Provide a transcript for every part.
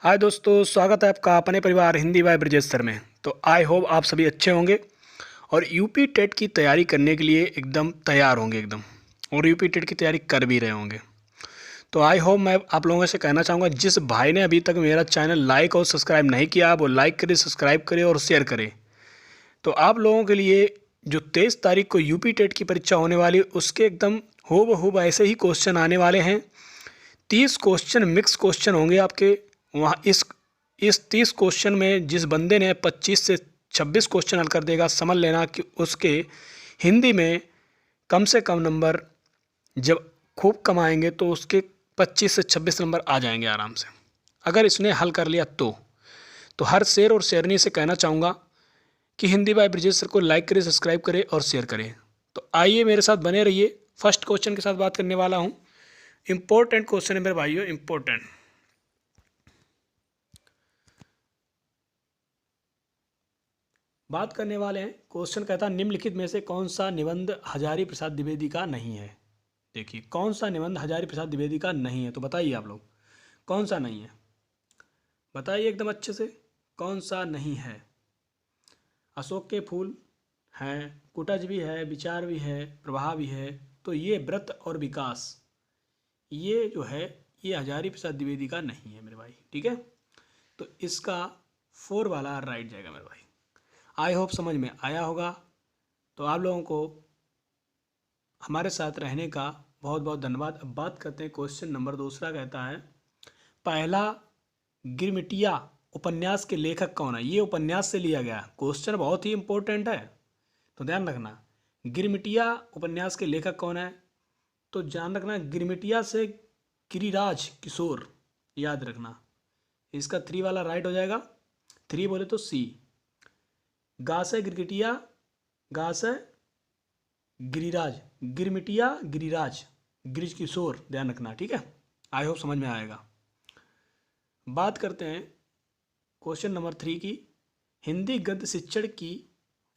हाय दोस्तों, स्वागत है आपका अपने परिवार हिंदी बाय ब्रजेश सर में। तो आई होप आप सभी अच्छे होंगे और यूपी टेट की तैयारी करने के लिए एकदम तैयार होंगे एकदम, और यूपी टेट की तैयारी कर भी रहे होंगे। तो आई होप मैं आप लोगों से कहना चाहूँगा, जिस भाई ने अभी तक मेरा चैनल लाइक और सब्सक्राइब नहीं किया वो लाइक करे, सब्सक्राइब करे और शेयर करे। तो आप लोगों के लिए जो 23 तारीख को यूपी टेट की परीक्षा होने वाली, उसके एकदम हूबहू ऐसे ही क्वेश्चन आने वाले हैं। 30 क्वेश्चन मिक्स क्वेश्चन होंगे आपके वहाँ। इस 30 क्वेश्चन में जिस बंदे ने 25 से 26 क्वेश्चन हल कर देगा, समझ लेना कि उसके हिंदी में कम से कम नंबर जब खूब कमाएंगे तो उसके 25 से 26 नंबर आ जाएंगे आराम से, अगर इसने हल कर लिया तो हर शेर और शेरनी से कहना चाहूँगा कि हिंदी बाय ब्रिजेश सर को लाइक करें, सब्सक्राइब करें और शेयर करें। तो आइए मेरे साथ बने रहिए। फर्स्ट क्वेश्चन के साथ बात करने वाला हूँ। इंपॉर्टेंट क्वेश्चन है मेरे भाइयों, इंपॉर्टेंट। बात करने वाले हैं। क्वेश्चन कहता है, निम्नलिखित में से कौन सा निबंध हजारी प्रसाद द्विवेदी का नहीं है। देखिए, कौन सा निबंध हजारी प्रसाद द्विवेदी का नहीं है, तो बताइए आप लोग कौन सा नहीं है। बताइए एकदम अच्छे से, कौन सा नहीं है। अशोक के फूल हैं, कुटज भी है, विचार भी है, प्रवाह भी है। तो ये व्रत और विकास, ये जो है ये हजारी प्रसाद द्विवेदी का नहीं है मेरे भाई, ठीक है। तो इसका 4 वाला राइट जाएगा मेरे भाई। आई होप समझ में आया होगा। तो आप लोगों को हमारे साथ रहने का बहुत बहुत धन्यवाद। अब बात करते हैं क्वेश्चन नंबर दूसरा। कहता है, पहला गिरमिटिया उपन्यास के लेखक कौन है। ये उपन्यास से लिया गया क्वेश्चन, बहुत ही इंपॉर्टेंट है, तो ध्यान रखना। गिरमिटिया उपन्यास के लेखक कौन है, तो ध्यान रखना गिरमिटिया से गिरिराज किशोर, याद रखना। इसका 3 वाला राइट हो जाएगा। 3 बोले तो सी। गा से गिरगिटिया, गा से गिरिराज, गिरमिटिया गिरिराज, गिरिज किशोर, ध्यान रखना, ठीक है। आई होप समझ में आएगा। बात करते हैं क्वेश्चन नंबर 3 की। हिंदी गद्य शिक्षण की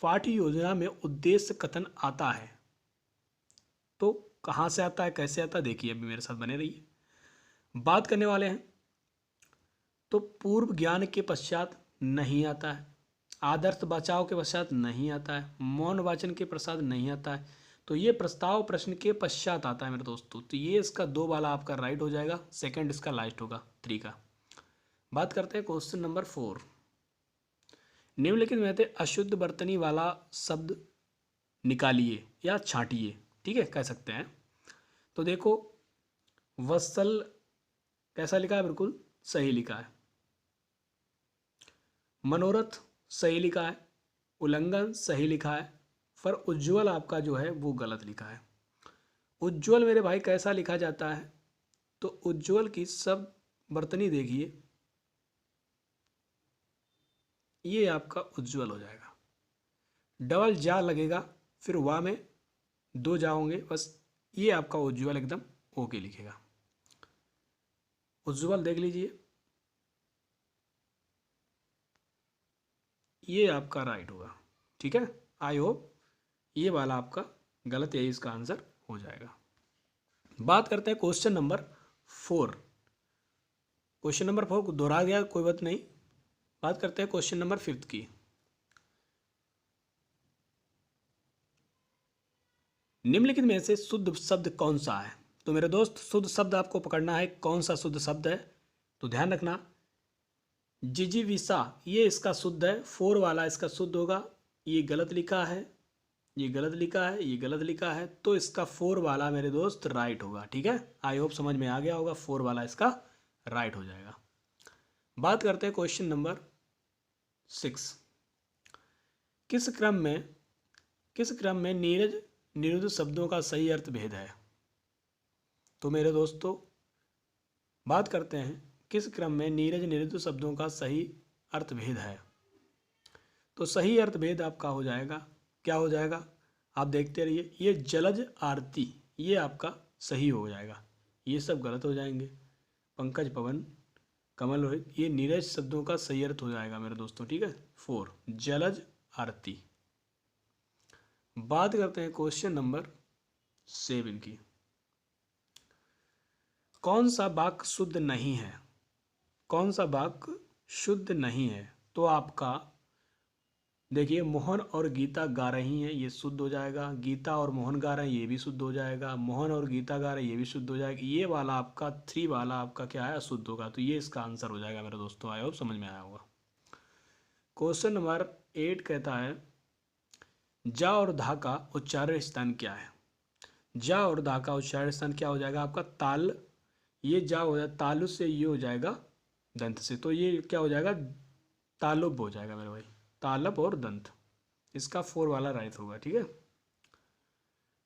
पाठ्य योजना में उद्देश्य कथन आता है, तो कहाँ से आता है, कैसे आता है, देखिए अभी मेरे साथ बने रहिए। बात करने वाले हैं। तो पूर्व ज्ञान के पश्चात नहीं आता है, आदर्श बचाव के पश्चात नहीं आता है, मौन वाचन के पश्चात नहीं आता है। तो ये प्रस्ताव प्रश्न के पश्चात आता है मेरे दोस्तों। तो ये इसका 2 वाला आपका राइट हो जाएगा, सेकंड इसका लास्ट होगा 3 का। बात करते हैं क्वेश्चन नंबर 4। निम्नलिखित में से अशुद्ध बर्तनी वाला शब्द निकालिए या छांटिए, ठीक है, कह सकते हैं। तो देखो, वत्सल कैसा लिखा है, बिल्कुल सही लिखा है। मनोरथ सही लिखा है, उल्लंघन सही लिखा है, पर उज्ज्वल आपका जो है वो गलत लिखा है। उज्ज्वल मेरे भाई कैसा लिखा जाता है, तो उज्ज्वल की सब बर्तनी देखिए, ये आपका उज्ज्वल हो जाएगा। डबल जा लगेगा, फिर वाह में 2 जा होंगे बस, ये आपका उज्ज्वल एकदम ओके लिखेगा। उज्ज्वल देख लीजिए, ये आपका राइट होगा, ठीक है। आई होप ये वाला आपका गलत, यही इसका आंसर हो जाएगा। बात करते हैं क्वेश्चन नंबर 4। क्वेश्चन नंबर 4 दोहरा गया, कोई बात नहीं। बात करते हैं क्वेश्चन नंबर 5 की। निम्नलिखित में से शुद्ध शब्द कौन सा है। तो मेरे दोस्त, शुद्ध शब्द आपको पकड़ना है, कौन सा शुद्ध शब्द है, तो ध्यान रखना। जिजीविसा ये इसका शुद्ध है, 4 वाला इसका शुद्ध होगा। ये गलत लिखा है, ये गलत लिखा है, ये गलत लिखा है, तो इसका 4 वाला मेरे दोस्त राइट होगा, ठीक है। आई होप समझ में आ गया होगा, 4 वाला इसका राइट हो जाएगा। बात करते हैं क्वेश्चन नंबर 6। किस क्रम में नीरज निरुद्ध शब्दों का सही अर्थ भेद है। तो मेरे दोस्तों, बात करते हैं किस क्रम में नीरज निरुद्ध शब्दों का सही अर्थ भेद है। तो सही अर्थ भेद आपका हो जाएगा, क्या हो जाएगा, आप देखते रहिए। ये जलज आरती, ये आपका सही हो जाएगा, ये सब गलत हो जाएंगे। पंकज पवन, कमल रोहित, ये नीरज शब्दों का सही अर्थ हो जाएगा मेरे दोस्तों, ठीक है। 4 जलज आरती। बात करते हैं क्वेश्चन नंबर 7 की। कौन सा वाक्य शुद्ध नहीं है। कौन सा वाक्य शुद्ध नहीं है? तो आपका देखिए, मोहन और गीता गा रही हैं, ये शुद्ध हो जाएगा। गीता और मोहन गा रहे हैं, ये भी शुद्ध हो जाएगा। मोहन और गीता गा रहे हैं, ये भी शुद्ध हो जाएगा। ये वाला आपका 3 वाला आपका क्या है, अशुद्ध होगा। तो ये इसका आंसर हो जाएगा मेरे दोस्तों। आई होप समझ में आया होगा। क्वेश्चन नंबर 8 कहता है जा और धा का उच्चारण स्थान क्या है? जा और धा का उच्चारण स्थान क्या हो जाएगा आपका? ताल। ये जा हो जाएगा तालु से, ये हो जाएगा दंत से, तो ये क्या हो जाएगा? तालुब हो जाएगा मेरे भाई। तालब और दंत, इसका 4 वाला राइट होगा। ठीक है,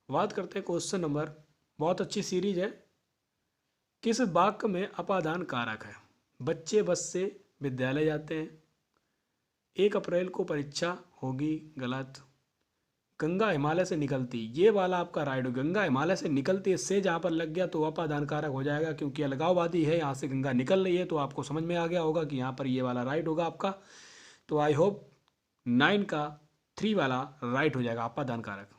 बात करते हैं क्वेश्चन नंबर, बहुत अच्छी सीरीज है। किस वाक्य में अपादान कारक है? बच्चे बस से विद्यालय जाते हैं। 1 अप्रैल को परीक्षा होगी, गलत। गंगा हिमालय से निकलती, ये वाला आपका राइट हो। गंगा हिमालय से निकलती, इससे जहाँ पर लग गया तो अपादान कारक हो जाएगा, क्योंकि अलगाववादी है, यहाँ से गंगा निकल रही है। तो आपको समझ में आ गया होगा कि यहाँ पर ये वाला राइट होगा आपका। तो आई होप 9 का 3 वाला राइट हो जाएगा, अपादान कारक।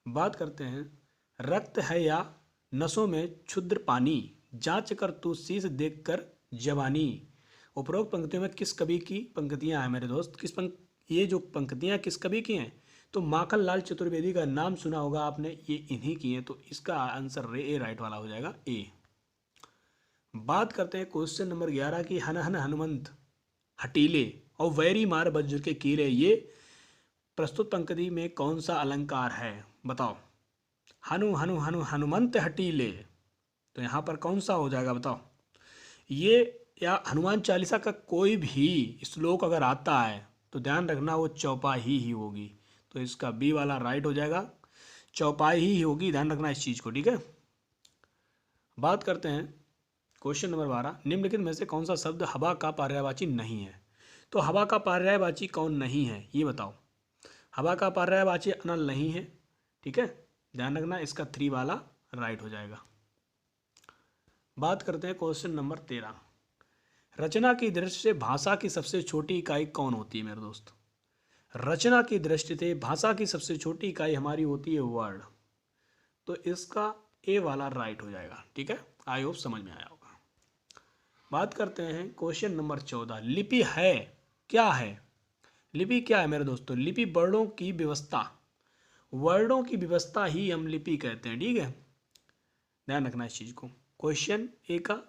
बात करते हैं, रक्त है या नसों में क्षुद्र पानी, जांच कर तू शीश देख कर जवानी। उपरोक्त पंक्तियों में किस कवि की पंक्तियां हैं मेरे दोस्त? ये जो पंक्तियां किस कवि की हैं? तो माखनलाल चतुर्वेदी का नाम सुना होगा आपने, ये इन्हीं की हैं। तो इसका आंसर ए राइट वाला हो जाएगा, ए। बात करते हैं क्वेश्चन नंबर 11 की, हन हन हनुमंत हटीले और वैरी मार वज्र के कीले, ये प्रस्तुत पंक्ति में कौन सा अलंकार है? बताओ। हनु हनु हनु हनुमंत हटीले, तो यहाँ पर कौन सा हो जाएगा बताओ? ये या हनुमान चालीसा का कोई भी श्लोक अगर आता है तो ध्यान रखना वो चौपाई ही होगी। तो इसका बी वाला राइट हो जाएगा, चौपाई ही होगी, ध्यान रखना इस चीज़ को। ठीक है, बात करते हैं क्वेश्चन नंबर 12, निम्नलिखित में से कौन सा शब्द हवा का पर्यायवाची नहीं है? तो हवा का पर्यायवाची कौन नहीं है, ये बताओ। हवा का पर्यायवाची अनल नहीं है। ठीक है, ध्यान रखना, इसका 3 वाला राइट हो जाएगा। बात करते हैं क्वेश्चन नंबर 13, रचना की दृष्टि से भाषा की सबसे छोटी इकाई कौन होती है मेरे दोस्त? रचना की दृष्टि से भाषा की सबसे छोटी इकाई हमारी होती है वर्ड। तो इसका ए वाला राइट हो जाएगा। ठीक है, आई होप समझ में आया होगा। बात करते हैं क्वेश्चन नंबर 14, लिपि है क्या है? लिपि क्या है मेरे दोस्तों? लिपि वर्णों की व्यवस्था, वर्णों की व्यवस्था ही हम लिपि कहते हैं। ठीक है, ध्यान रखना इस चीज़ को। क्वेश्चन ए का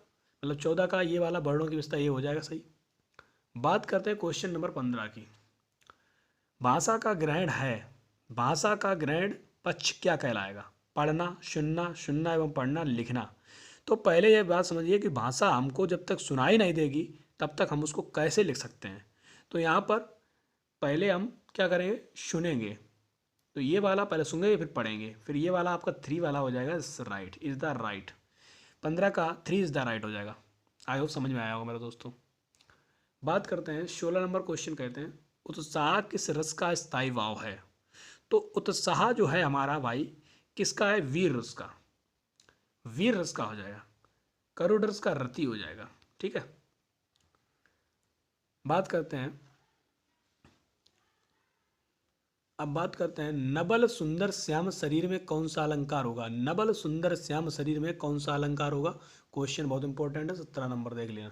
मतलब 14 का ये वाला वर्णों की व्यवस्था, ये हो जाएगा सही। बात करते हैं क्वेश्चन नंबर 15 की, भाषा का ग्रहण है, भाषा का ग्रहण पक्ष क्या कहलाएगा? पढ़ना, सुनना, सुनना एवं पढ़ना, लिखना। तो पहले ये बात समझिए कि भाषा हमको जब तक सुनाई नहीं देगी तब तक हम उसको कैसे लिख सकते हैं? तो यहाँ पर पहले हम क्या करेंगे, सुनेंगे। तो ये वाला पहले सुनेंगे फिर पढ़ेंगे, फिर ये वाला आपका 3 वाला हो जाएगा राइट, इज़ द राइट। 15 का 3 इज़ द राइट हो जाएगा। आई होप समझ में आया होगा मेरे दोस्तों। बात करते हैं 16 नंबर क्वेश्चन, कहते हैं उत्साह किस रस का स्थायी भाव है? तो उत्साह जो है हमारा भाई किसका है? वीर रस का, वीर रस का हो जाएगा। करुण रस का रति हो जाएगा। ठीक है, बात करते हैं, अब बात करते हैं नबल सुंदर श्याम शरीर में कौन सा अलंकार होगा? नबल सुंदर श्याम शरीर में कौन सा अलंकार होगा? क्वेश्चन बहुत इंपॉर्टेंट है, 17 नंबर देख लेना।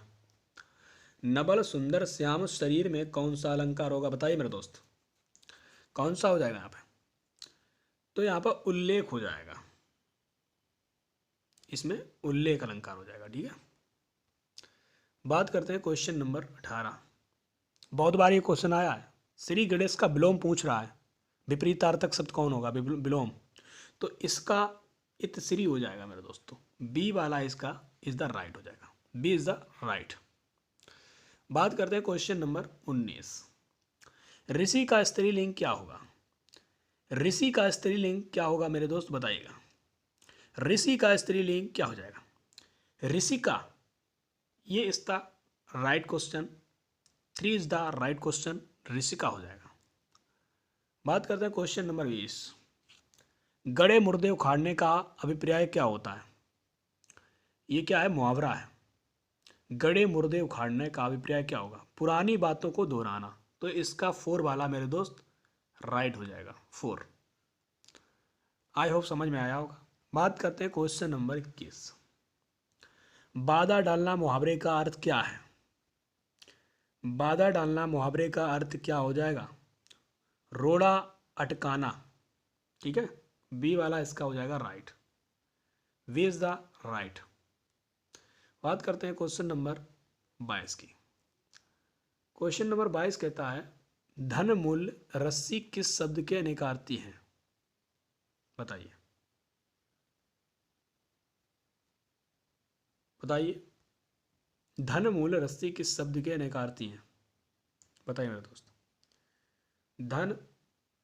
नबल सुंदर श्याम शरीर में कौन सा अलंकार होगा? बताइए मेरे दोस्त, कौन सा हो जाएगा यहाँ पे? तो यहाँ पर उल्लेख हो जाएगा, इसमें उल्लेख अलंकार हो जाएगा। ठीक है, बात करते हैं क्वेश्चन नंबर 18, बहुत बार ये क्वेश्चन आया है। श्री गणेश का विलोम पूछ रहा है, विपरीतार्थक शब्द कौन होगा? विलोम। तो इसका इत श्री हो जाएगा मेरे दोस्तों, बी वाला इसका इज द राइट हो जाएगा, बी इज द राइट। बात करते हैं क्वेश्चन नंबर 19, ऋषि का स्त्रीलिंग क्या होगा? ऋषि का स्त्रीलिंग क्या होगा मेरे दोस्त, बताइएगा। ऋषि का स्त्रीलिंग क्या हो जाएगा? ऋषिका, ये is the right question, 3 is the right question, Rishika हो जाएगा। बात करते हैं क्वेश्चन नंबर 20, गड़े मुर्दे उखाड़ने का अभिप्राय क्या होता है? ये क्या है? मुहावरा है। गड़े मुर्दे उखाड़ने का अभिप्राय क्या होगा? पुरानी बातों को दोहराना। तो इसका 4 वाला मेरे दोस्त राइट हो जाएगा, 4। आई होप समझ में आया होगा। बात करते हैं क्वेश्चन नंबर 21, बाधा डालना मुहावरे का अर्थ क्या है? बाधा डालना मुहावरे का अर्थ क्या हो जाएगा? रोड़ा अटकाना। ठीक है, बी वाला इसका हो जाएगा right. B is the right. बात करते हैं क्वेश्चन नंबर 22 की। क्वेश्चन नंबर 22 कहता है धन मूल्य रस्सी किस शब्द के अनेकार्थी हैं? बताइए बताइए, धन मूल्य रस्सी किस शब्द के अनेकार्थी हैं? बताइए मेरे दोस्त, धन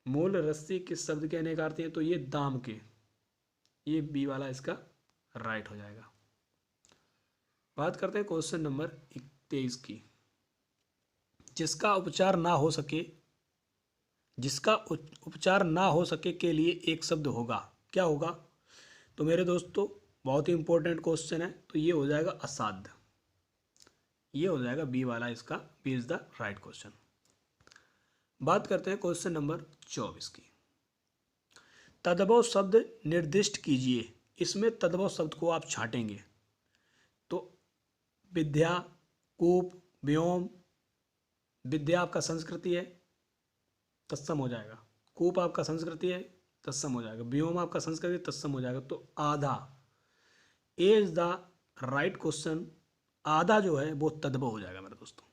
मूल्य रस्सी किस शब्द के अनेकार्थी हैं? तो ये दाम के, ये बी वाला इसका राइट हो जाएगा। बात करते हैं क्वेश्चन नंबर 23 की। जिसका उपचार ना हो सके, जिसका उपचार ना हो सके के लिए एक शब्द होगा, क्या होगा? तो मेरे दोस्तों बहुत ही इंपॉर्टेंट क्वेश्चन है, तो ये हो जाएगा असाध्य। ये हो जाएगा बी वाला इसका, B is the right question. बात करते हैं क्वेश्चन नंबर 24 की। तद्भव शब्द निर्दिष्ट कीजिए। इसमें तद्भव शब्द को आप छांटेंगे तो विद्या, कूप, व्योम। विद्या आपका संस्कृति है, तत्सम हो जाएगा। कूप आपका संस्कृति है, तत्सम हो जाएगा। व्योम आपका संस्कृति, तत्सम हो जाएगा। तो आधा, ए इज द राइट क्वेश्चन। आधा जो है वो तद्भव हो जाएगा मेरे दोस्तों।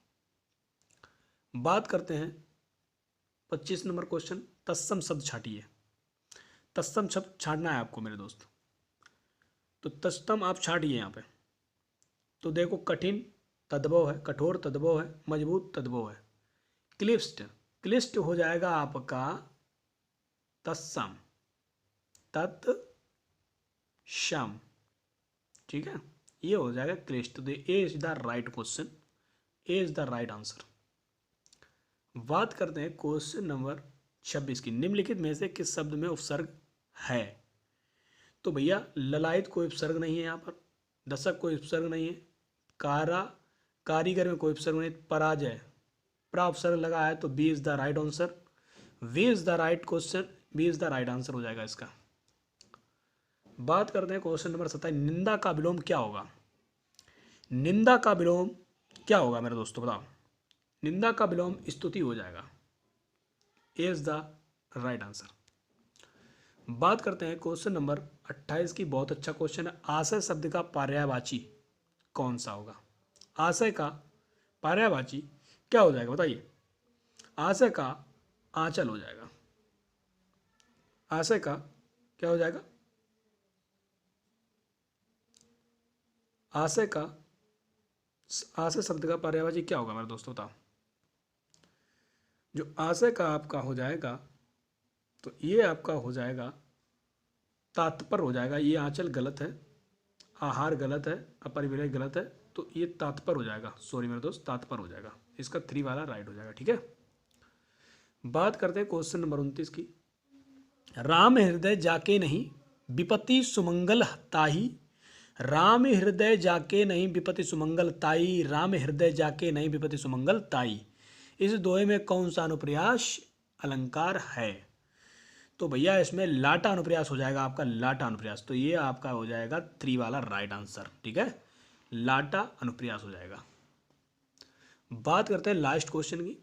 बात करते हैं 25 नंबर क्वेश्चन। तत्सम शब्द छाटिए। तत्सम शब्द छाटना है आपको मेरे दोस्त। तो तत्सम आप छाटिए यहाँ पे। तो देखो, कठिन तद्भव है, कठोर तद्भव है, मजबूत तद्भव है। क्लिष्ट, क्लिष्ट हो जाएगा आपका तत्सम, तत्सम। ठीक है, ये हो जाएगा क्लिष्ट। तो A is the right question, A is the right answer. बात करते हैं क्वेश्चन नंबर 26 की। निम्नलिखित में से किस शब्द में उपसर्ग है? तो भैया ललायत कोई उपसर्ग नहीं है यहाँ पर, दशक कोई उपसर्ग नहीं है, कारीगर में कोई उपसर्ग नहीं, पराजय प्रा उपसर्ग लगा है। तो B is the right answer. B is the right question, B is the right answer हो जाएगा इसका। बात करते हैं क्वेश्चन नंबर 27। निंदा का विलोम क्या होगा? निंदा का विलोम क्या होगा मेरे दोस्तों, बताओ। निंदा का विलोम स्तुति हो जाएगा। ए इज द राइट आंसर। बात करते हैं क्वेश्चन नंबर 28 की। बहुत अच्छा क्वेश्चन है। आशय शब्द का पर्यायवाची कौन सा होगा? आशय का पर्यायवाची क्या हो जाएगा, बताइए। आशय का आंचल हो जाएगा। आशय का क्या हो जाएगा? आशय का, आशय शब्द का पर्यायवाची क्या होगा मेरे दोस्तों, बताओ। जो आशय का आपका हो जाएगा, तो ये आपका हो जाएगा तात्पर्य हो जाएगा। ये आंचल गलत है, आहार गलत है, अपरिविलय गलत है, तो ये तात्पर्य हो जाएगा। सॉरी मेरे दोस्त, तात्पर्य हो जाएगा। इसका 3 वाला राइट हो जाएगा। ठीक है, बात करते हैं क्वेश्चन नंबर 29 की। राम हृदय जाके नहीं विपत्ति सुमंगल ताही। राम हृदय जाके नहीं विपत्ति सुमंगल ताई। राम हृदय जाके नहीं विपत्ति सुमंगल ताई। इस दोहे में कौन सा अनुप्रयास अलंकार है? तो भैया इसमें लाटा अनुप्रयास हो जाएगा आपका, लाटा अनुप्रयास। तो ये आपका हो जाएगा 3 वाला राइट आंसर। ठीक है, लाटा अनुप्रयास हो जाएगा। बात करते हैं लास्ट क्वेश्चन की।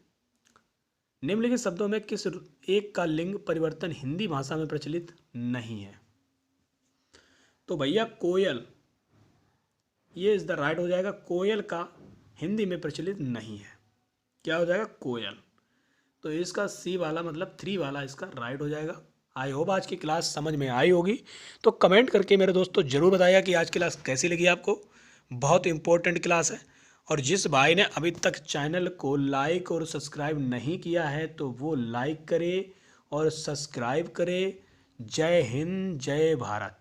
निम्नलिखित शब्दों में किस एक का लिंग परिवर्तन हिंदी भाषा में प्रचलित नहीं है? तो भैया कोयल, ये इज द राइट हो जाएगा। कोयल का हिंदी में प्रचलित नहीं है। क्या हो जाएगा? कोयल। तो इसका सी वाला मतलब 3 वाला इसका राइट हो जाएगा। आई होप आज की क्लास समझ में आई होगी। तो कमेंट करके मेरे दोस्तों ज़रूर बताइए कि आज की क्लास कैसी लगी आपको। बहुत इंपॉर्टेंट क्लास है। और जिस भाई ने अभी तक चैनल को लाइक और सब्सक्राइब नहीं किया है तो वो लाइक करे और सब्सक्राइब करे। जय हिंद, जय भारत।